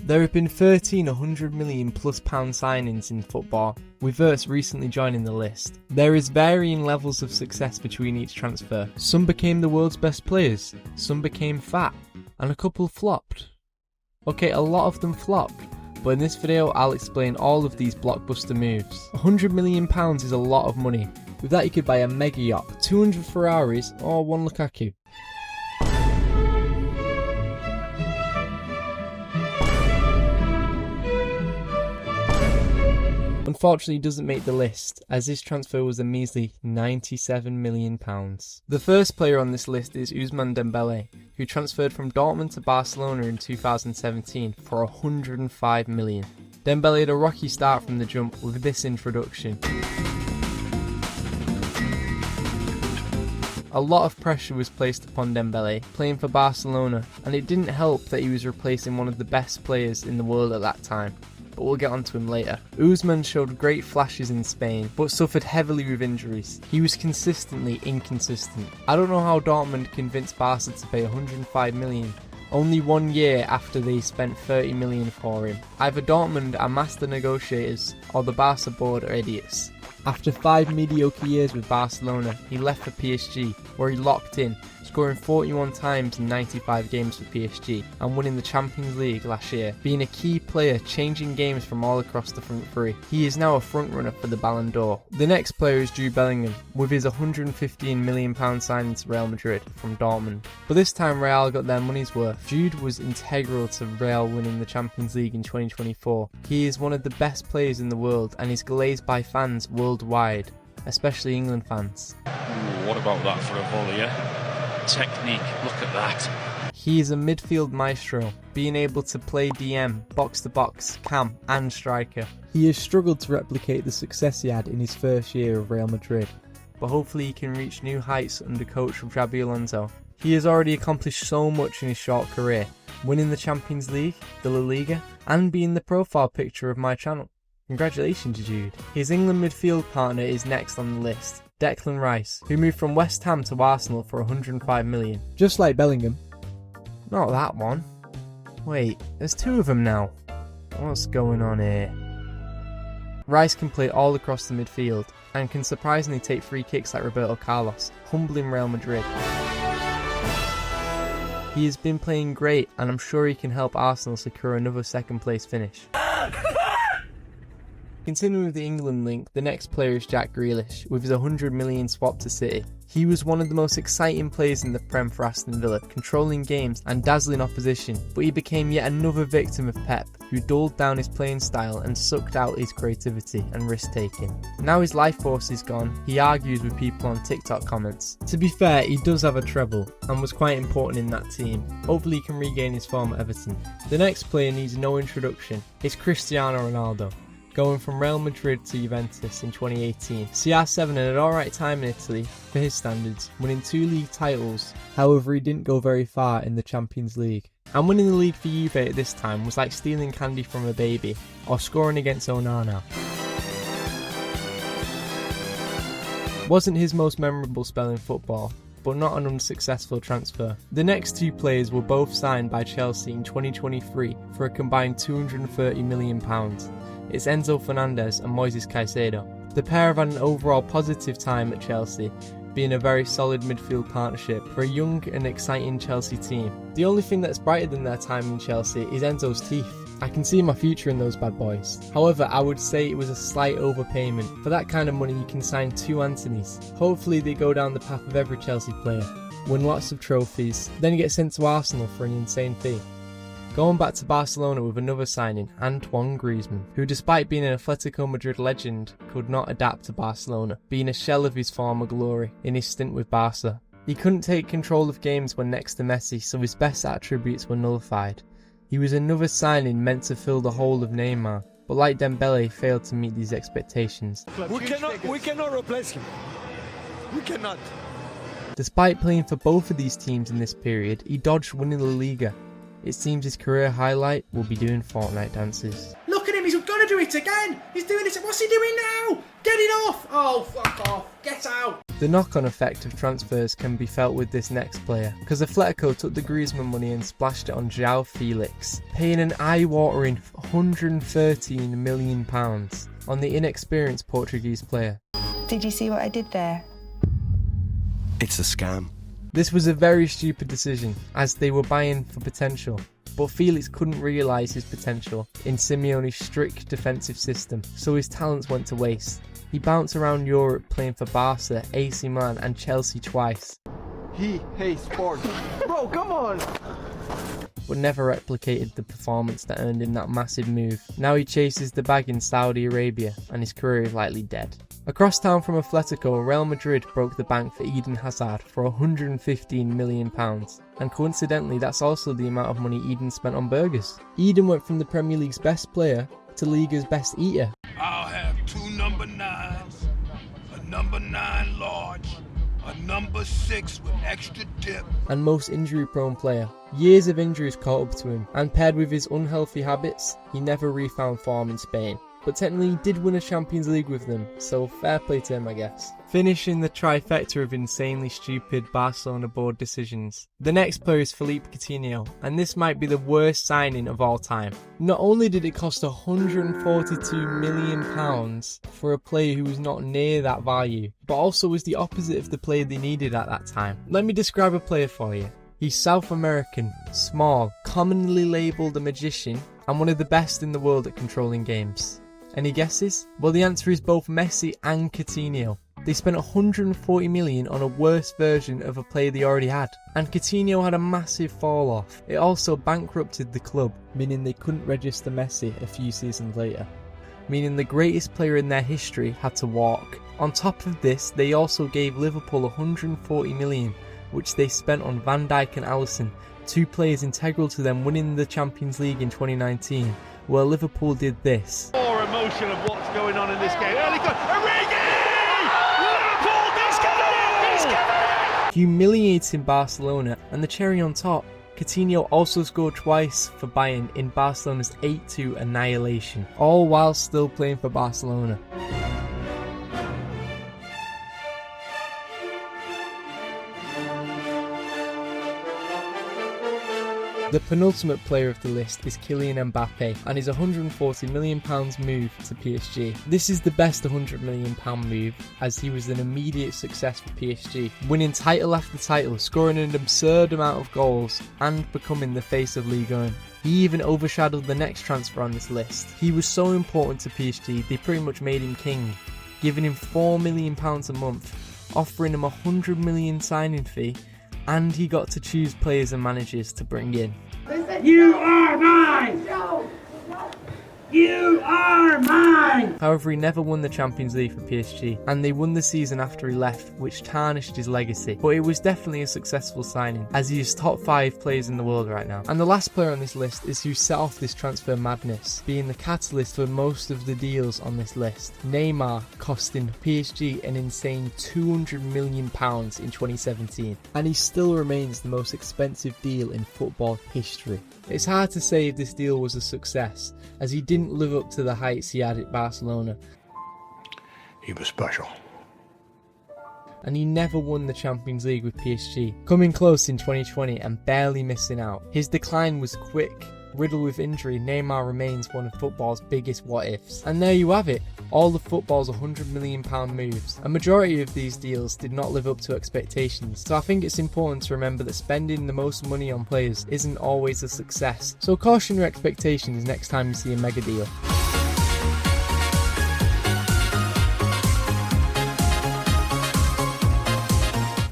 There have been 13 £100 million+ signings in football, with Verts recently joining the list. There is varying levels of success between each transfer. Some became the world's best players, some became fat, and a couple flopped. Okay, a lot of them flopped, but in this video I'll explain all of these blockbuster moves. £100 million is a lot of money. With that you could buy a mega yacht, 200 Ferraris, or one Lukaku. Unfortunately, he doesn't make the list, as his transfer was a measly £97 million. The first player on this list is Ousmane Dembele, who transferred from Dortmund to Barcelona in 2017 for £105 million. Dembele had a rocky start from the jump with this introduction. A lot of pressure was placed upon Dembele, playing for Barcelona, and it didn't help that he was replacing one of the best players in the world at that time. But we'll get onto him later. Ousmane showed great flashes in Spain, but suffered heavily with injuries. He was consistently inconsistent. I don't know how Dortmund convinced Barca to pay £105 million, only 1 year after they spent £30 million for him. Either Dortmund are master negotiators, or the Barca board are idiots. After 5 mediocre years with Barcelona, he left for PSG, where he locked in, scoring 41 times in 95 games for PSG and winning the Champions League last year, being a key player changing games from all across the front three. He is now a frontrunner for the Ballon d'Or. The next player is Jude Bellingham, with his £115 million signing to Real Madrid from Dortmund. But this time Real got their money's worth. Jude was integral to Real winning the Champions League in 2024. He is one of the best players in the world and is glazed by fans worldwide, especially England fans. Ooh, what about that for a volley, yeah? Technique, look at that. He is a midfield maestro, being able to play DM, box to box, cam and striker. He has struggled to replicate the success he had in his first year of Real Madrid, but hopefully he can reach new heights under coach Xabi Alonso. He has already accomplished so much in his short career, winning the Champions League, the La Liga, and being the profile picture of my channel. Congratulations, Jude. His England midfield partner is next on the list, Declan Rice, who moved from West Ham to Arsenal for £105 million. Just like Bellingham. Not that one. Wait, there's two of them now. What's going on here? Rice can play all across the midfield and can surprisingly take free kicks like Roberto Carlos, humbling Real Madrid. He has been playing great and I'm sure he can help Arsenal secure another second place finish. Continuing with the England link, the next player is Jack Grealish, with his £100 million swap to City. He was one of the most exciting players in the Prem for Aston Villa, controlling games and dazzling opposition, but he became yet another victim of Pep, who dulled down his playing style and sucked out his creativity and risk-taking. Now his life force is gone, he argues with people on TikTok comments. To be fair, he does have a treble, and was quite important in that team. Hopefully he can regain his form at Everton. The next player needs no introduction, it's Cristiano Ronaldo. Going from Real Madrid to Juventus in 2018. CR7 had an alright time in Italy, for his standards, winning 2 league titles. However, he didn't go very far in the Champions League. And winning the league for Juve at this time was like stealing candy from a baby, or scoring against Onana. Wasn't his most memorable spell in football, but not an unsuccessful transfer. The next two players were both signed by Chelsea in 2023 for a combined £230 million. It's Enzo Fernandez and Moises Caicedo. The pair have had an overall positive time at Chelsea, being a very solid midfield partnership for a young and exciting Chelsea team. The only thing that's brighter than their time in Chelsea is Enzo's teeth. I can see my future in those bad boys. However, I would say it was a slight overpayment. For that kind of money you can sign 2 Anthonys. Hopefully they go down the path of every Chelsea player, win lots of trophies, then get sent to Arsenal for an insane fee. Going back to Barcelona with another signing, Antoine Griezmann, who despite being an Atletico Madrid legend, could not adapt to Barcelona, being a shell of his former glory in his stint with Barca. He couldn't take control of games when next to Messi, so his best attributes were nullified. He was another signing meant to fill the hole of Neymar, but like Dembele, failed to meet these expectations. We cannot replace him. We cannot. Despite playing for both of these teams in this period, he dodged winning La Liga. It seems his career highlight will be doing Fortnite dances. Look at him, he's going to do it again! He's doing it, what's he doing now? Get it off! Oh, fuck off, get out! The knock-on effect of transfers can be felt with this next player, because Atletico took the Griezmann money and splashed it on Joao Felix, paying an eye-watering £113 million on the inexperienced Portuguese player. Did you see what I did there? It's a scam. This was a very stupid decision, as they were buying for potential, but Felix couldn't realise his potential in Simeone's strict defensive system, so his talents went to waste. He bounced around Europe playing for Barca, AC Milan and Chelsea twice. He hates sport. Bro, come on! But never replicated the performance that earned him that massive move. Now he chases the bag in Saudi Arabia, and his career is likely dead. Across town from Atletico, Real Madrid broke the bank for Eden Hazard for £115 million. And coincidentally, that's also the amount of money Eden spent on burgers. Eden went from the Premier League's best player to Liga's best eater. I'll have 2 number 9s, a number 9 large, a number 6 with extra dip, and most injury-prone player. Years of injuries caught up to him, and paired with his unhealthy habits, he never refound form in Spain. But technically he did win a Champions League with them, so fair play to him, I guess. Finishing the trifecta of insanely stupid Barcelona board decisions. The next player is Philippe Coutinho, and this might be the worst signing of all time. Not only did it cost £142 million for a player who was not near that value, but also was the opposite of the player they needed at that time. Let me describe a player for you. He's South American, small, commonly labelled a magician, and one of the best in the world at controlling games. Any guesses? Well, the answer is both Messi and Coutinho. They spent £140 million on a worse version of a player they already had, and Coutinho had a massive fall off. It also bankrupted the club, meaning they couldn't register Messi a few seasons later, meaning the greatest player in their history had to walk. On top of this, they also gave Liverpool £140 million, which they spent on Van Dijk and Alisson, 2 players integral to them winning the Champions League in 2019, where Liverpool did this. More emotion of what's going on in this game. Early goal. Origi! Liverpool disconnect! Humiliating Barcelona, and the cherry on top, Coutinho also scored twice for Bayern in Barcelona's 8-2 annihilation, all while still playing for Barcelona. The penultimate player of the list is Kylian Mbappé and his £140 million move to PSG. This is the best £100 million move, as he was an immediate success for PSG, winning title after title, scoring an absurd amount of goals and becoming the face of Ligue 1. He even overshadowed the next transfer on this list. He was so important to PSG, they pretty much made him king, giving him £4 million a month, offering him a £100 million signing fee, and he got to choose players and managers to bring in. You are mine! You are mine! However, he never won the Champions League for PSG, and they won the season after he left, which tarnished his legacy. But it was definitely a successful signing, as he is top 5 players in the world right now. And the last player on this list is who set off this transfer madness, being the catalyst for most of the deals on this list. Neymar, costing PSG an insane £200 million in 2017, and he still remains the most expensive deal in football history. It's hard to say if this deal was a success, as he didn't live up to the heights he had at Barcelona. He was special. And he never won the Champions League with PSG, coming close in 2020 and barely missing out. His decline was quick. Riddled with injury, Neymar remains one of football's biggest what-ifs. And there you have it, all of football's £100 million moves. A majority of these deals did not live up to expectations, so I think it's important to remember that spending the most money on players isn't always a success. So caution your expectations next time you see a mega deal.